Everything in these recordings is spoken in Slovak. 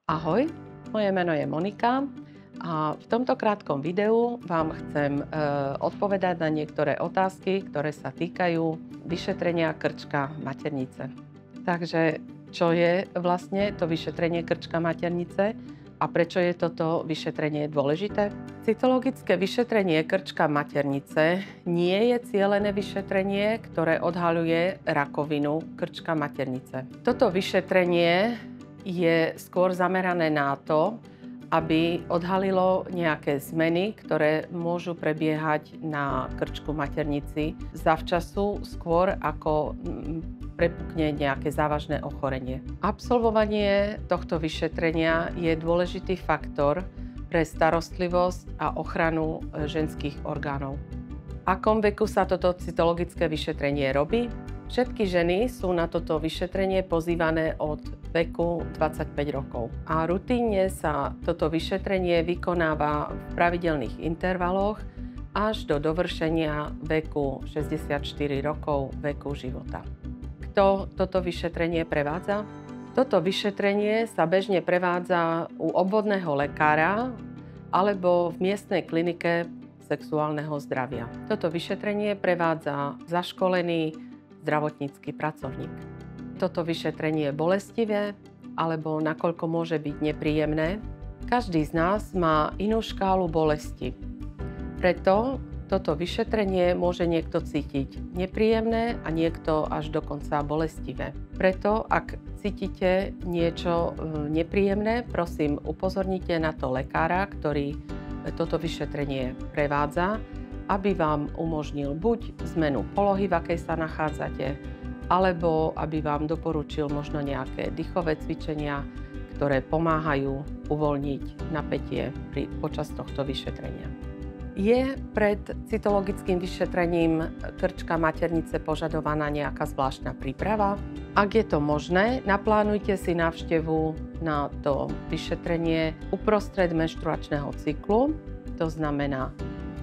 Ahoj, moje meno je Monika a v tomto krátkom videu vám chcem odpovedať na niektoré otázky, ktoré sa týkajú vyšetrenia krčka maternice. Takže čo je vlastne to vyšetrenie krčka maternice a prečo je toto vyšetrenie dôležité? Cytologické vyšetrenie krčka maternice nie je cielené vyšetrenie, ktoré odhaľuje rakovinu krčka maternice. Toto vyšetrenie je skôr zamerané na to, aby odhalilo nejaké zmeny, ktoré môžu prebiehať na krčku maternici zavčasu, skôr ako prepukne nejaké závažné ochorenie. Absolvovanie tohto vyšetrenia je dôležitý faktor pre starostlivosť a ochranu ženských orgánov. V akom veku sa toto cytologické vyšetrenie robí? Všetky ženy sú na toto vyšetrenie pozývané od veku 25 rokov. A rutíne sa toto vyšetrenie vykonáva v pravidelných intervaloch až do dovršenia veku 64 rokov veku života. Kto toto vyšetrenie prevádza? Toto vyšetrenie sa bežne prevádza u obvodného lekára alebo v miestnej klinike sexuálneho zdravia. Toto vyšetrenie prevádza zaškolený zdravotnícky pracovník. Toto vyšetrenie je bolestivé alebo nakoľko môže byť nepríjemné. Každý z nás má inú škálu bolesti. Preto toto vyšetrenie môže niekto cítiť nepríjemné a niekto až dokonca bolestivé. Preto, ak cítite niečo nepríjemné, prosím, upozornite na to lekára, ktorý toto vyšetrenie prevádza, aby vám umožnil buď zmenu polohy, v akej sa nachádzate, alebo aby vám doporučil možno nejaké dýchové cvičenia, ktoré pomáhajú uvoľniť napätie počas tohto vyšetrenia. Je pred cytologickým vyšetrením krčka maternice požadovaná nejaká zvláštna príprava? Ak je to možné, naplánujte si návštevu na to vyšetrenie uprostred menštruačného cyklu, to znamená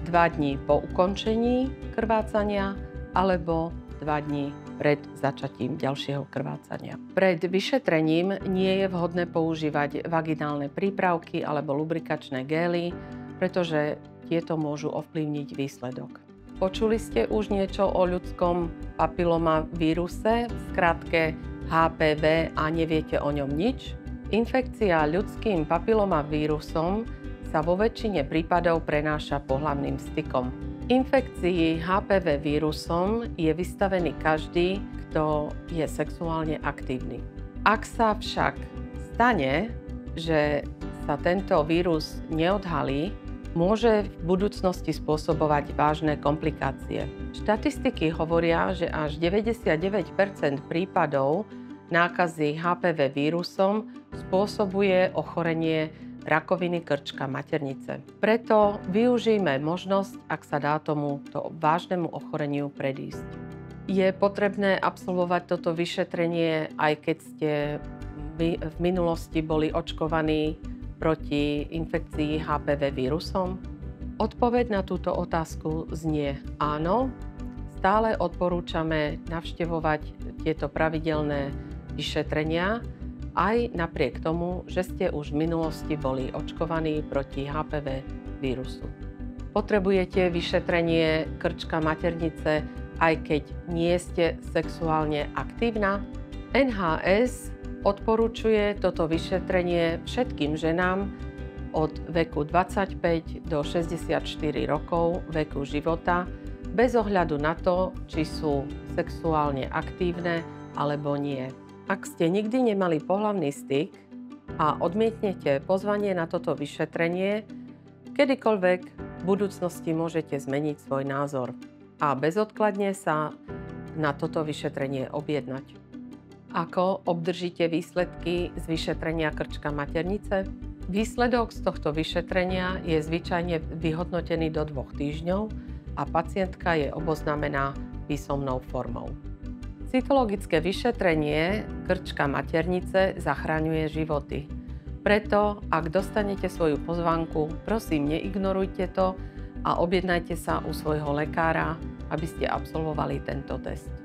2 dní po ukončení krvácania alebo 2 dní pred začatím ďalšieho krvácania. Pred vyšetrením nie je vhodné používať vaginálne prípravky alebo lubrikačné gély, pretože tieto môžu ovplyvniť výsledok. Počuli ste už niečo o ľudskom papilomavíruse, v skratke HPV, a neviete o ňom nič? Infekcia ľudským papilomavírusom sa vo väčšine prípadov prenáša pohlavným stykom. Infekcii HPV vírusom je vystavený každý, kto je sexuálne aktívny. Ak sa však stane, že sa tento vírus neodhalí, môže v budúcnosti spôsobovať vážne komplikácie. Štatistiky hovoria, že až 99% prípadov nákazy HPV vírusom spôsobuje ochorenie rakoviny krčka maternice. Preto využijme možnosť, ak sa dá tomuto vážnemu ochoreniu predísť. Je potrebné absolvovať toto vyšetrenie, aj keď ste v minulosti boli očkovaní proti infekcii HPV vírusom? Odpoveď na túto otázku znie áno. Stále odporúčame navštevovať tieto pravidelné vyšetrenia, aj napriek tomu, že ste už v minulosti boli očkovaní proti HPV vírusu. Potrebujete vyšetrenie krčka maternice, aj keď nie ste sexuálne aktívna? NHS odporúčuje toto vyšetrenie všetkým ženám od veku 25 do 64 rokov veku života, bez ohľadu na to, či sú sexuálne aktívne alebo nie. Ak ste nikdy nemali pohlavný styk a odmietnete pozvanie na toto vyšetrenie, kedykoľvek v budúcnosti môžete zmeniť svoj názor a bezodkladne sa na toto vyšetrenie objednať. Ako obdržíte výsledky z vyšetrenia krčka maternice? Výsledok z tohto vyšetrenia je zvyčajne vyhodnotený do 2 týždňov a pacientka je oboznámená písomnou formou. Cytologické vyšetrenie krčka maternice zachraňuje životy. Preto, ak dostanete svoju pozvánku, prosím, neignorujte to a objednajte sa u svojho lekára, aby ste absolvovali tento test.